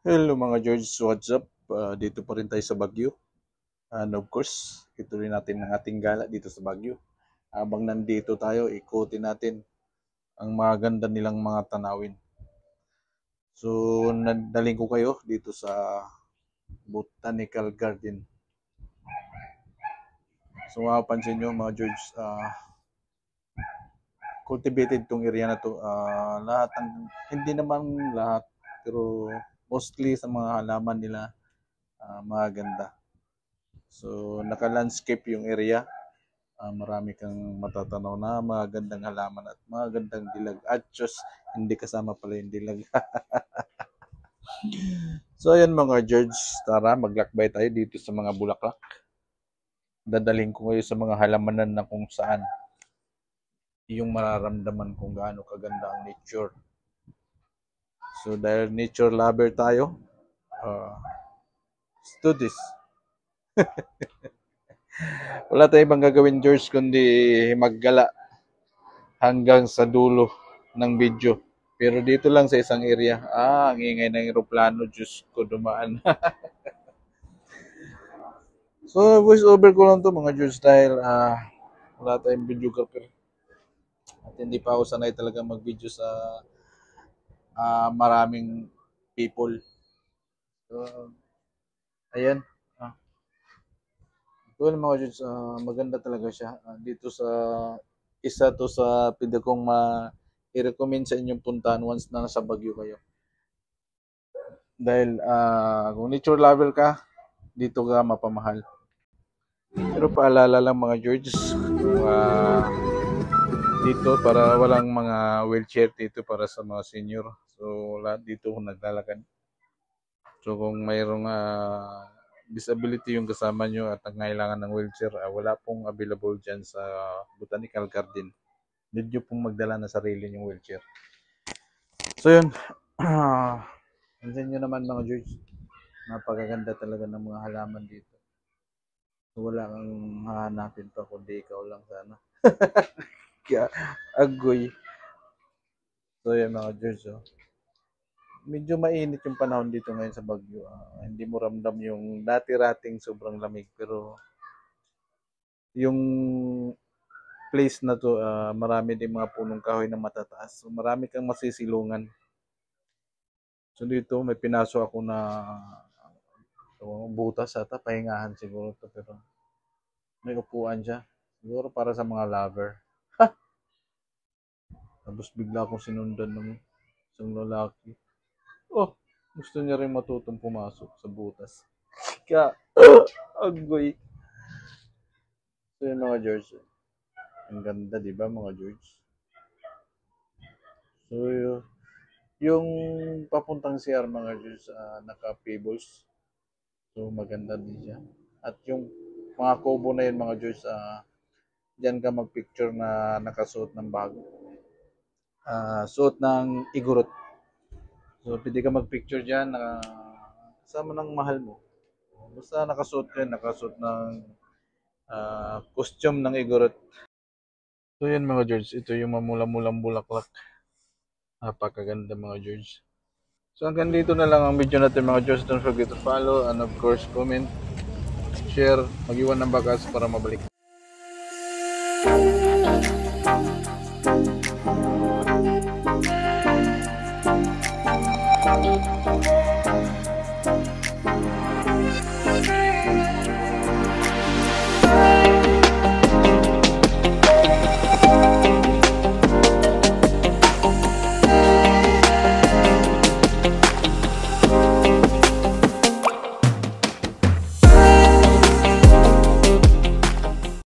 Hello mga George, what's up? Dito pa rin tayo sa Baguio. And of course, ituloy natin ang ating gala dito sa Baguio. Habang nandito tayo, ikutin natin ang mga ganda nilang mga tanawin. So, nadaling ko kayo dito sa Botanical Garden. So, mapapansin nyo mga George, cultivated tong area na to. Lahat hindi naman lahat, pero mostly sa mga halaman nila, mga ganda. So, naka-landscape yung area. Marami kang matatanaw na magandang halaman at magandang dilag. At just, hindi kasama pala yung dilag. So, ayan mga George, tara, maglakbay tayo dito sa mga bulaklak. Dadalhin ko kayo sa mga halamanan na kung saan yung mararamdaman kung gaano kaganda ang nature. So, dahil nature lover tayo, let's do this. Wala tayong ibang gagawin, George, kundi maggala hanggang sa dulo ng video. Pero dito lang sa isang area. Ang ingay ng aeroplano, Diyos ko, dumaan. So, voice over ko lang to mga George dahil wala tayong videographer. At hindi pa ako sanay talaga mag-video sa maraming people. So, ayan. Ito mga George, maganda talaga siya. Dito sa isa to sa pwede kong i-recommend sa inyong puntahan once na nasa Baguio kayo. Dahil kung nature lover ka, dito ka mapamahal. Pero paalala lang mga George, dito para walang mga wheelchair dito para sa mga senior. So lahat dito kung naglalakad. So kung mayroong disability yung kasama nyo at nangailangan ng wheelchair, wala pong available dyan sa Botanical Garden. Need nyo pong magdala na sarili yung wheelchair. So yun, pansin nyo naman mga George, napakaganda talaga ng mga halaman dito. So, wala kang hahanapin pa kundi ikaw lang sana. Kaya, agoy. So yan mga George, medyo mainit yung panahon dito ngayon sa Baguio. Hindi mo ramdam yung dati-rating sobrang lamig, pero yung place na to, marami din mga punong kahoy na matataas. So marami kang masisilungan. So dito may pinaso ako na butas ata, pahingahan siguro to, pero may upuan siya. Siguro para sa mga lover. Tapos bigla akong sinundan ng isang lalaki. Oh, gusto niya rin matutong pumasok sa butas. Kaya, agoy. So yun mga George. Ang ganda, di ba mga George? So yung papuntang CR mga George, naka-pebbles. So maganda din siya. At yung mga kubo na yun mga George, diyan ka mag-picture na nakasuot ng bago. Suot ng igurot. So pwede ka mag-picture dyan na kasama ng mahal mo. Basta nakasuot ka, nakasuot ng costume ng igurot. So yun mga George, ito yung mamula-mulang bulaklak. Napakaganda mga George. So hanggang dito na lang ang video natin mga George. Don't forget to follow and of course comment, share, mag-iwan ng bagas para mabalik.